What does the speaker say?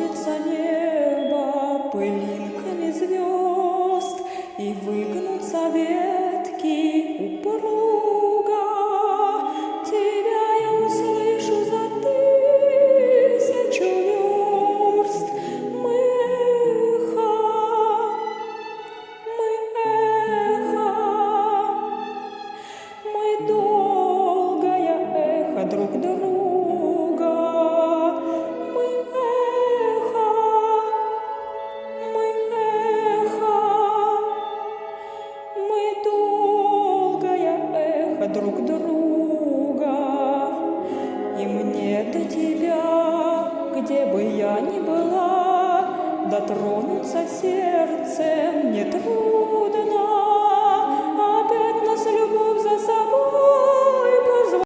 Распустится небо пылинками звезд, и выгнутся ветки упруга. Тебя я услышу за 1000 верст. Мы долгое эхо друг друга. Мы долгое эхо друг друга. И мне до тебя, где бы я ни была, дотронуться сердцем не трудно.